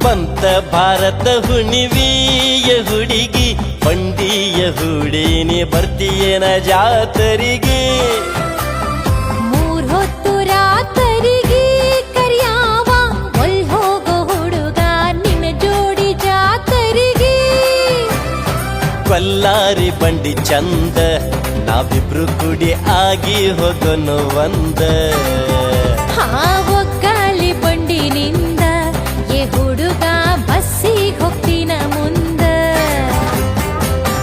ಬಂತ ಭಾರತ ಹುಣಿವಿಯ ಹುಡುಗಿ ಬಂಡಿಯ ಹುಡೇನಿ ಬರ್ತೀಯನ ಜಾತರಿಗೆ ಮೂರ್ ಹೊತ್ತು ರಾತರಿಗೆ ಕರಿಯಾವ ಒಲ್ ಹೋಗೋ ಹುಡುಗ ನಿನ್ನ ಜೋಡಿ ಜಾತರಿಗೆ ಕೊಲ್ಲಾರಿ ಬಂಡಿ ಚಂದ ನಾವಿಬ್ರು ಕುಡಿ ಆಗಿ ಹೋಗೋನು ಒಂದ ಒಗ್ಗಾಲಿ ಬಂಡಿನಿಂದ ಏ ಹುಡುಗ ಬಸ್ಸಿಗೆ ಹೋಗ್ತೀನ ಮುಂದ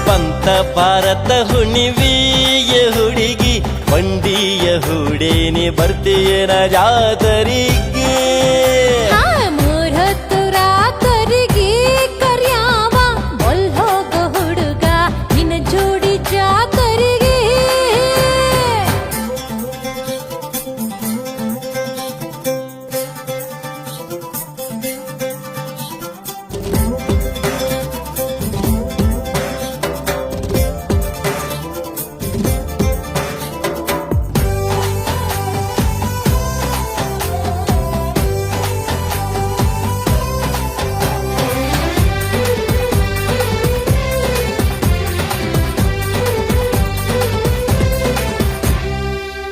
ಬಂತ ಭಾರತ ಹುಣಿವಿಯ ಹುಡುಗಿ ಬಂಡಿಯ ಹುಡೇನಿ ಬರ್ತೀಯನ ಜಾತರಿಗೆ ಮೂರ್ ಹೊತ್ತು ರಾತರಿಗೆ ಕರಿಯಾವ ಒಲ್ ಹೋಗೋ ಹುಡುಗ ನಿನ್ನ ಜೋಡಿ ಜಾತರಿಗೆ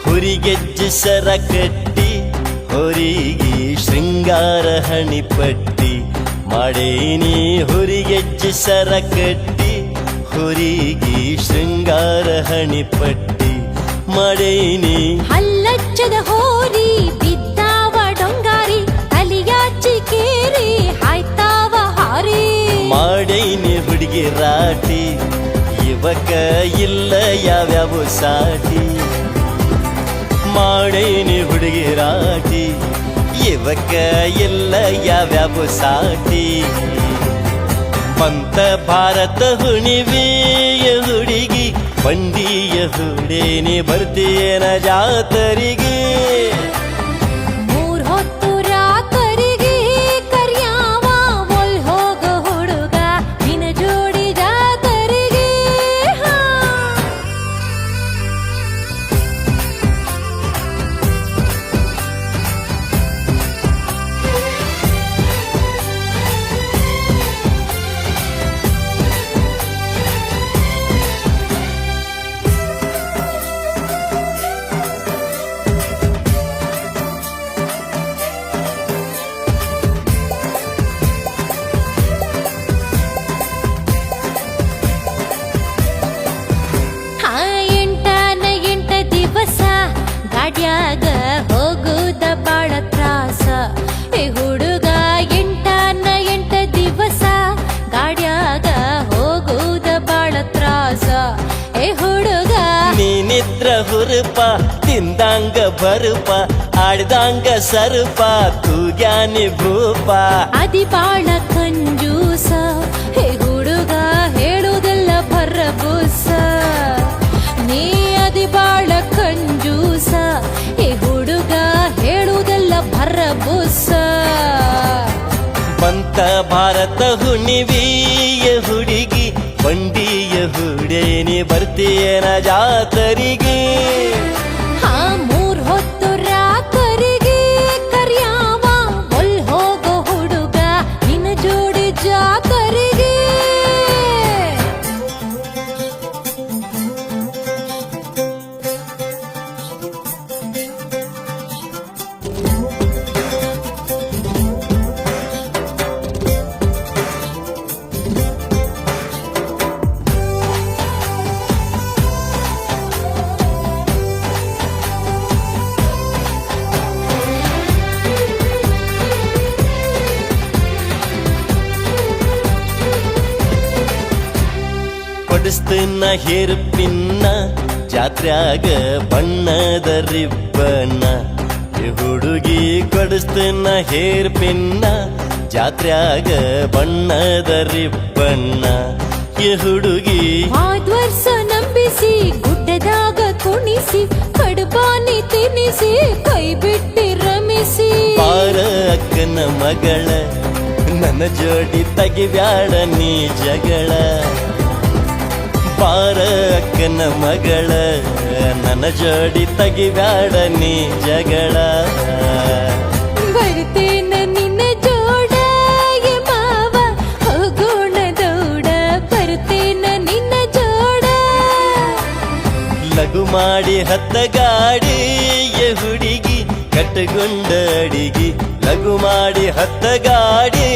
ಹುರಿಗೆಜ್ಜೆ ಸರ ಕಟ್ಟಿ ಹೊರಿಗೆ ಶೃಂಗಾರ ಹಣಿಪಟ್ಟಿ ಮಾಡೇನಿ ಹುರಿಗೆಜ್ಜೆ ಸರ ಕಟ್ಟಿ ಹೊರಿಗೆ ಶೃಂಗಾರ ಹಣಿಪಟ್ಟಿ ಮಾಡೇನಿ ಹಲ್ಲಚ್ಚದ ಹೋರಿ ಬಿದ್ದಾವ ಡೊಂಗಾರಿ ತಲಿಯಾಚಿ ಕೇರಿ ಹಾಯ್ತಾವ ಹಾರಿ ಮಾಡೇನಿ ಹುಡುಗಿ ರಾಟಿ ಇವಕ ಇಲ್ಲ ಯಾವ್ಯಾವ ಸಾಟಿ ಮಾಡೇನಿ ಹುಡುಗಿ ರಾಟಿ ಇವಕ್ಕ ಎಲ್ಲ ಯಾವ್ಯಾವ ಸಾಟಿ ಬಂತ ಭಾರತ ಹುಣಿವಿಯ ಹುಡುಗಿ ಬಂಡಿಯ ಹುಡೇನಿ ಬರ್ತೀಯನ ಜಾತರಿಗೆ ಮೂರ್ ಹೊತ್ತು ರಾತರಿಗೆ ಕರಿಯಾವ ಒಲ್ ಹೋಗೋ ಹುಡುಗ ನಿನ್ನ ಜೋಡಿ ಜಾತರಿಗೆ ಎಂಟ ದಿವಸ ಗಾಡ್ಯಾಗ ಹೋಗುದ ಬಾಳ ತ್ರಾಸ ಏ ಹುಡುಗ ಎಂಟ ದಿವಸ ಗಾಡ್ಯಾಗ ಹೋಗುದ ಬಾಳ ತ್ರಾಸ ಏ ಹುಡುಗ ನೀನಿದ್ರ ಹುರುಪ ತಿಂದಂಗ ಬರುಪ ಆಡ್ದಂಗ ಸರುಪ ತೂಗ್ಯಾನಿ ಭೂಪ ಅದಿ ಬಾಳ ಕಂಜೂಸ ಹೇ ಹುಡುಗ ಹೇಳುವುದೆಲ್ಲ ಭರಬೂಸ ನೀ ಅದಿ ಬಾಳ ಕಂಜೂಸ ಹೇ ಹುಡುಗ ಹೇಳುವುದೆಲ್ಲ ಭರಬೂಸ ಬಂತ ಭಾರತ ಹುಣಿವಿಯ ಹುಡುಗಿ ಬಂಡಿಯ ಹುಡೇನಿ ಬರ್ತೀಯನ ಜಾತರಿಗೆ ಮೂರ್ ಹೊತ್ತು ರಾತರಿಗೆ ಕರಿಯಾವ ಒಲ್ ಹೋಗೋ ಹುಡುಗ ನಿನ್ನ ಜೋಡಿ ಜಾತರಿಗೆ ಕೊಡಿಸ್ತೀನ ಹೇರ್ ಪಿನ್ನ ಜಾತ್ರ್ಯಾಗ ಬಣ್ಣದ ರಿಬ್ಬನ್ನ ಈ ಹುಡುಗಿ ಕೊಡಿಸ್ತೀನ ಹೇರ್ ಪಿನ್ನ ಜಾತ್ರ್ಯಾಗ ಬಣ್ಣದ ರಿಬ್ಬನ್ನ ಈ ಹುಡುಗಿ ಆದ್ವರ್ಷ ನಂಬಿಸಿ ಗುಡ್ಡದಾಗ ಕುಣಿಸಿ ಕಡುಬಾನಿ ತಿನ್ನಿಸಿ ಕೈ ಬಿಟ್ಟಿ ರಮಿಸಿ ಬಾರ ಅಕ್ಕನ ಮಗಳ ನನ್ನ ಜೋಡಿ ತಗಿಬ್ಯಾಡ ನೀ ಜಗಳ ಬಾರ ಅಕ್ಕನ ಮಗಳ ನನ್ನ ಜೋಡಿ ತಗಿಬ್ಯಾಡ ನೀ ಜಗಳ ಬರ್ತೇನ ನಿನ್ನ ಜೋಡ ಮಾಡಿ ಹತ್ತ ಗಾಡಿ ಹುಡುಗಿ ಕಟ್ಟಗೊಂಡ ಅಡಿಗಿ ಲಘು ಮಾಡಿ ಹತ್ತ ಗಾಡಿ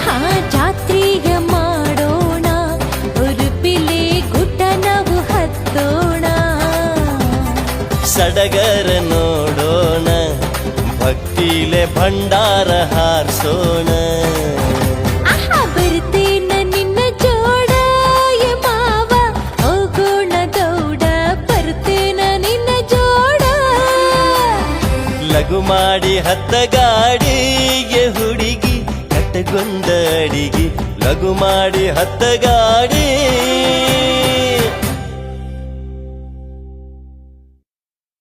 ಹಾ ಜಾತ್ರೆಗ ಮಾಡೋಣ ಉರುಪಿಲೆ ಗುಡ್ಡ ನಾವು ಹತ್ತೋಣ ಸಡಗರ ನೋಡೋಣ ಭಕ್ತಿಲೆ ಭಂಡಾರ ಹಾರಿಸೋಣ ಆಹಾ ಬರ್ತೇನ ನಿನ್ನ ಜೋಡ ಯ ಮಾವ ಹೋಗೋಣ ದೌಡ ಬರ್ತೇನ ನಿನ್ನ ಜೋಡ ಲಘು ಮಾಡಿ ಹತ್ತ ಗಾಡಿ ಹುಡುಗಿ ಕಟ್ಟಗೊಂಡ ಅಡಿಗಿ ಲಘು ಮಾಡಿ ಹತ್ತ ಗಾಡಿ